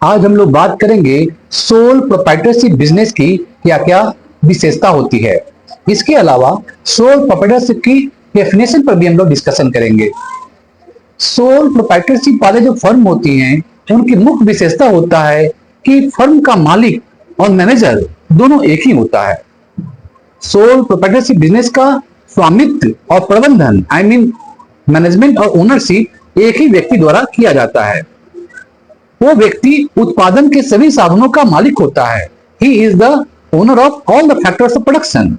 आज हम लोग बात करेंगे सोल प्रोप्राइटरशिप बिजनेस की क्या क्या विशेषता होती है। इसके अलावा सोल प्रोप्राइटरशिप की डेफिनेशन पर भी हम लोग डिस्कशन करेंगे। सोल प्रोप्राइटरशिप वाले जो फर्म होती हैं उनकी मुख्य विशेषता होता है कि फर्म का मालिक और मैनेजर दोनों एक ही होता है। सोल प्रोप्राइटरशिप बिजनेस का स्वामित्व और प्रबंधन मैनेजमेंट और ओनरशिप एक ही व्यक्ति द्वारा किया जाता है। वो व्यक्ति उत्पादन के सभी साधनों का मालिक होता है। He is the owner of all the factors of production.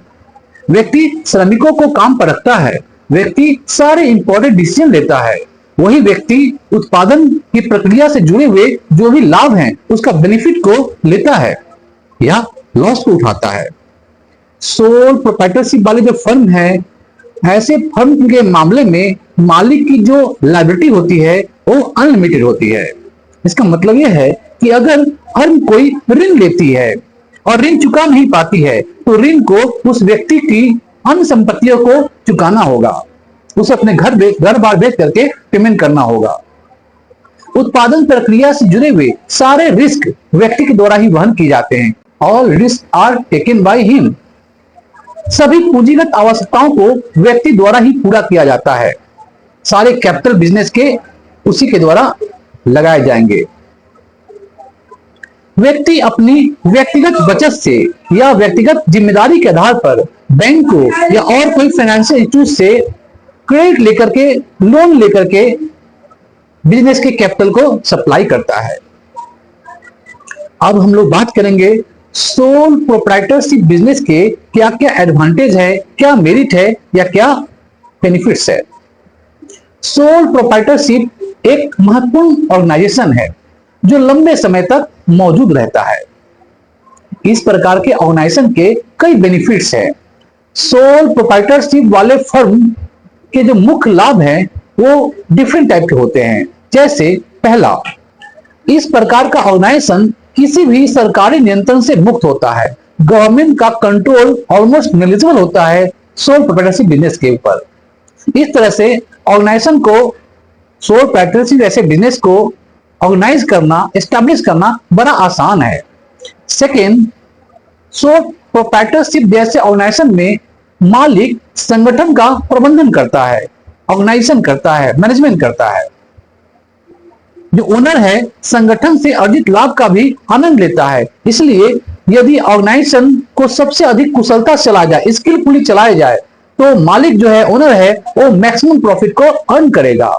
व्यक्ति श्रमिकों को काम पर रखता है। व्यक्ति सारे इंपॉर्टेंट डिसीजन लेता है। वही व्यक्ति उत्पादन की प्रक्रिया से जुड़े हुए जो भी लाभ हैं उसका बेनिफिट को लेता है या लॉस को उठाता है। सोल प्रोप्राइटरशिप वाले जो फर्म है, ऐसे फर्म के मामले में मालिक की जो लायबिलिटी होती है वो अनलिमिटेड होती है। इसका मतलब यह है कि अगर फर्म कोई ऋण लेती है और ऋण चुका नहीं पाती है तो ऋण को उस व्यक्ति की अन्य संपत्तियों को चुकाना होगा। उसे अपने घर बार बेच करके पेमेंट करना होगा। उत्पादन प्रक्रिया से जुड़े हुए सारे रिस्क व्यक्ति के द्वारा ही वहन किए जाते हैं। All risk are taken by him. सभी पूंजीगत आवश्यकताओं को व्यक्ति द्वारा ही पूरा किया जाता है। सारे कैपिटल बिजनेस के उसी के द्वारा लगाए जाएंगे। व्यक्ति अपनी व्यक्तिगत बचत से या व्यक्तिगत जिम्मेदारी के आधार पर बैंक को या और कोई फाइनेंशियल इंस्टीट्यूट से क्रेडिट लेकर के, लोन लेकर के बिजनेस के कैपिटल को सप्लाई करता है। अब हम लोग बात करेंगे सोल प्रोप्राइटरशिप बिजनेस के क्या क्या एडवांटेज है, क्या मेरिट है या क्या बेनिफिट्स है। सोल प्रोप्राइटरशिप एक महत्वपूर्ण ऑर्गेनाइजेशन है जो लंबे समय तक मौजूद रहता है। इस प्रकार के ऑर्गेनाइजेशन के कई बेनिफिट्स हैं। सोल प्रोप्राइटरशिप वाले फर्म के जो मुख्य लाभ हैं वो डिफरेंट टाइप के होते हैं। जैसे पहला, इस प्रकार का ऑर्गेनाइजेशन किसी भी सरकारी नियंत्रण से मुक्त होता है। गवर्नमेंट का कंट्रोल ऑलमोस्ट नेग्लिजिबल होता है सोल प्रोप्राइटरशिप बिजनेस के ऊपर। इस तरह से ऑर्गेनाइजेशन को, सोल प्रोप्राइटरशिप ऐसे बिजनेस को ऑर्गेनाइज करना, एस्टैब्लिश करना बड़ा आसान है। सेकेंड, सोल प्रोप्राइटरशिप जैसे ऑर्गेनाइजेशन में मालिक संगठन का प्रबंधन करता है, ऑर्गेनाइजेशन करता है, मैनेजमेंट करता है। जो ओनर है संगठन से अर्जित लाभ का भी आनंद लेता है। इसलिए यदि ऑर्गेनाइजेशन को सबसे अधिक कुशलता से चलाया जाए, स्किलफुली चलाया जाए, तो मालिक जो है, ओनर है, वो मैक्सिमम प्रॉफिट को अर्न करेगा।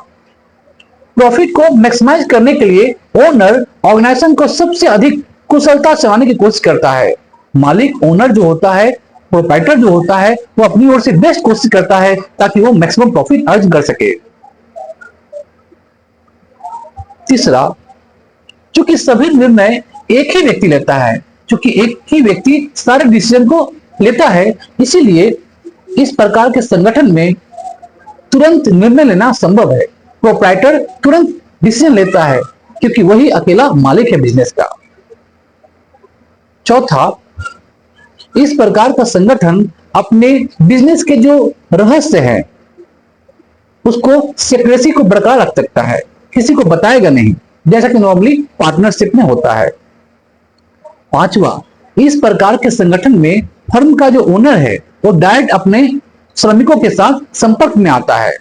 प्रॉफिट को मैक्सिमाइज करने के लिए ओनर ऑर्गेनाइजेशन को सबसे अधिक कुशलता से चलाने की कोशिश करता है। मालिक, ओनर जो होता है, प्रोप्राइटर जो होता है, वो अपनी ओर से बेस्ट कोशिश करता है ताकि वो मैक्सिमम प्रॉफिट अर्न कर सके। तीसरा, चूंकि सभी निर्णय एक ही व्यक्ति लेता है, चूंकि एक ही व्यक्ति सारे डिसीजन को लेता है, इसीलिए इस प्रकार के संगठन में तुरंत निर्णय लेना संभव है। प्रोप्राइटर तुरंत डिसीजन लेता है क्योंकि वही अकेला मालिक है बिजनेस का। चौथा, इस प्रकार का संगठन अपने बिजनेस के जो रहस्य है उसको सीक्रेसी को बरकरार रख सकता है, किसी को बताएगा नहीं, जैसा कि नॉर्मली पार्टनरशिप में होता है। पांचवा, इस प्रकार के संगठन में फर्म का जो ओनर है वो डायरेक्ट अपने श्रमिकों के साथ संपर्क में आता है।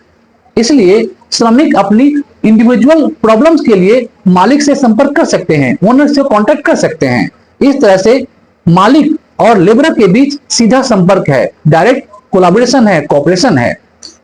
इसलिए श्रमिक अपनी इंडिविजुअल प्रॉब्लम्स के लिए मालिक से संपर्क कर सकते हैं, ओनर से कांटेक्ट कर सकते हैं। इस तरह से मालिक और लेबर के बीच सीधा संपर्क है, डायरेक्ट कोलैबोरेशन है, कोऑपरेशन है।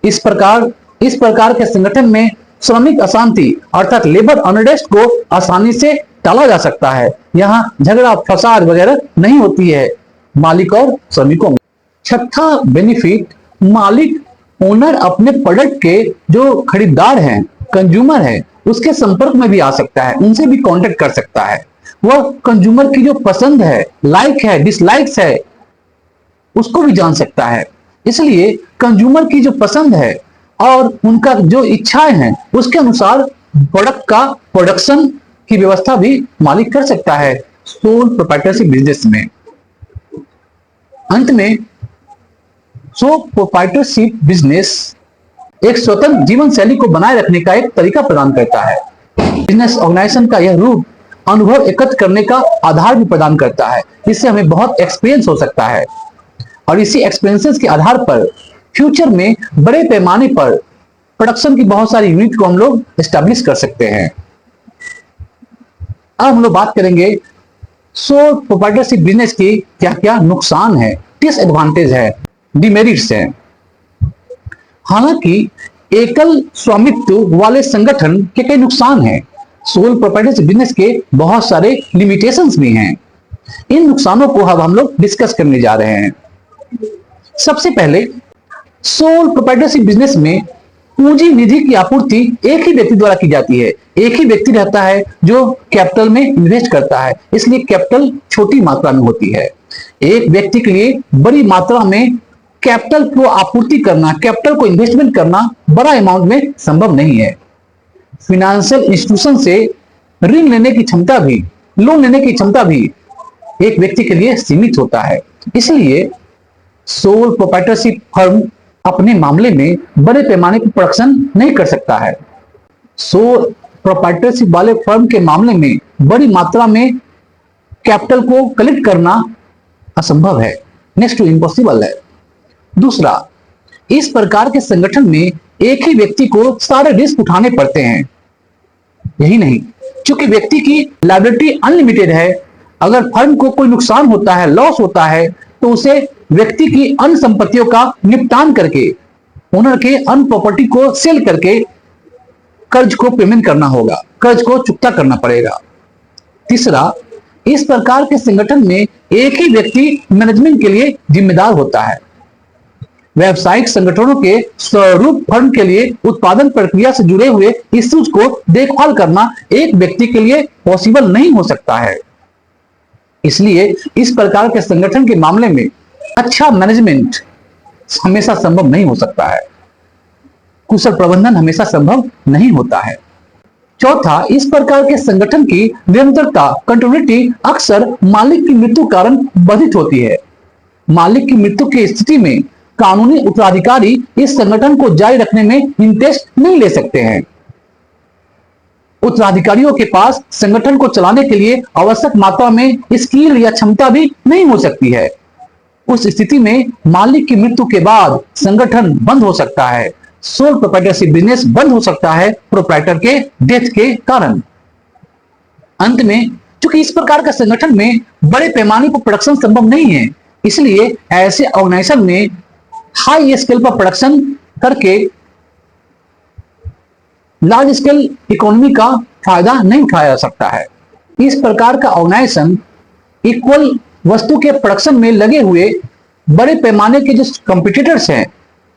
इस प्रकार के संगठन में श्रमिक अशांति अर्थात लेबर अनरेस्ट को आसानी से टाला जा सकता है। यहाँ झगड़ा फसाद वगैरह नहीं होती है मालिक और श्रमिकों में। छठा बेनिफिट, मालिक, ओनर अपने प्रोडक्ट के जो खरीदार हैं, कंज्यूमर हैं, उसके संपर्क में भी आ सकता है, उनसे भी कांटेक्ट कर सकता है। वह कंज्यूमर की जो पसंद है, लाइक है, डिसलाइक्स है, उसको भी जान सकता है। इसलिए कंज्यूमर की जो पसंद है और उनका जो इच्छाएं हैं उसके अनुसार प्रोडक्ट का प्रोडक्शन की व्यवस्था भी मालिक कर सकता है सोल प्रोप्राइटरशिप बिजनेस में। अंत में सोल प्रोप्राइटरशिप बिजनेस एक स्वतंत्र जीवन शैली को बनाए रखने का एक तरीका प्रदान करता है। बिजनेस ऑर्गेनाइजेशन का यह रूप अनुभव एकत्र करने का आधार भी प्रदान करता है। इससे हमें बहुत एक्सपीरियंस हो सकता है और इसी एक्सपीरियंसेस के आधार पर फ्यूचर में बड़े पैमाने पर प्रोडक्शन की बहुत सारी यूनिट को हम लोग एस्टैब्लिश कर सकते हैं। अब हम लोग बात करेंगे सोल प्रोप्राइटरशिप बिजनेस की क्या क्या नुकसान है, डिसएडवांटेज है, डिमेरिट्स है। हालांकि एकल स्वामित्व वाले संगठन के कई नुकसान हैं। सोल प्रोप्राइटरशिप बिजनेस के बहुत सारे लिमिटेशंस भी हैं। इन नुकसानों को अब हम लोग डिस्कस करने जा रहे हैं। सबसे पहले, सोल प्रोप्राइटरशिप बिजनेस में पूंजी निधि की आपूर्ति एक ही व्यक्ति द्वारा की जाती है। एक ही व्यक्ति रहता है जो कैपिटल में इन्वेस्ट करता है, इसलिए कैपिटल छोटी मात्रा में होती है। एक व्यक्ति के लिए बड़ी मात्रा में कैपिटल को आपूर्ति करना, कैपिटल को इन्वेस्टमेंट करना बड़ा अमाउंट में संभव नहीं है। फाइनेंशियल इंस्टीट्यूशन से ऋण लेने की क्षमता भी, लोन लेने की क्षमता भी एक व्यक्ति के लिए सीमित होता है। इसलिए सोल प्रोप्राइटरशिप फर्म अपने मामले में बड़े पैमाने पर प्रोडक्शन नहीं कर सकता है। सोल प्रोप्राइटरशिप वाले फर्म के मामले में बड़ी मात्रा में कैपिटल को कलेक्ट करना असंभव है, नेक्स्ट टू इम्पॉसिबल है। दूसरा, इस प्रकार के संगठन में एक ही व्यक्ति को सारे रिस्क उठाने पड़ते हैं। यही नहीं, क्योंकि व्यक्ति की लायबिलिटी अनलिमिटेड है। अगर फर्म को कोई नुकसान होता है, लॉस होता है, तो उसे व्यक्ति की अन्य संपत्तियों का निपटान करके, ओनर के अन्य प्रॉपर्टी को सेल करके कर्ज को पेमेंट करना होगा, कर्ज को चुकता करना पड़ेगा। तीसरा, इस प्रकार के संगठन में एक ही व्यक्ति मैनेजमेंट के लिए जिम्मेदार होता है। व्यावसायिक संगठनों के स्वरूप फर्म के लिए उत्पादन प्रक्रिया से जुड़े हुए इश्यूज को देखभाल करना एक व्यक्ति के लिए पॉसिबल नहीं हो सकता है। इसलिए इस प्रकार के संगठन के मामले में अच्छा मैनेजमेंट हमेशा संभव नहीं हो सकता है, कुशल प्रबंधन हमेशा संभव नहीं होता है। चौथा, इस प्रकार के संगठन की निरंतरता, कंटिन्यूटी अक्सर मालिक की मृत्यु कारण बाधित होती है। मालिक की मृत्यु की स्थिति में कानूनी उत्तराधिकारी इस संगठन को जारी रखने में इंटरेस्ट नहीं ले सकते हैं। उत्तराधिकारियों के पास संगठन को चलाने के लिए आवश्यक मात्रा में स्किल या क्षमता भी नहीं हो सकती है। उस स्थिति में मालिक की मृत्यु के बाद संगठन बंद हो सकता है। सोल प्रोप्राइटरशिप बिजनेस बंद हो सकता है प्रोप्राइटर के डेथ के कारण। अंत में, चूंकि इस प्रकार का संगठन में बड़े पैमाने पर प्रोडक्शन संभव नहीं है, इसलिए ऐसे ऑर्गेनाइजेशन में हाई स्केल पर प्रोडक्शन करके लार्ज स्केल इकोनॉमी का फायदा नहीं उठाया जा सकता है। इस प्रकार का ऑर्गेनाइजेशन इक्वल वस्तु के प्रोडक्शन में लगे हुए बड़े पैमाने के जो कॉम्पिटिटर्स हैं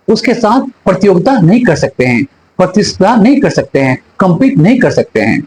उसके साथ प्रतियोगिता नहीं कर सकते हैं, प्रतिस्पर्धा नहीं कर सकते हैं, कंपीट नहीं कर सकते हैं।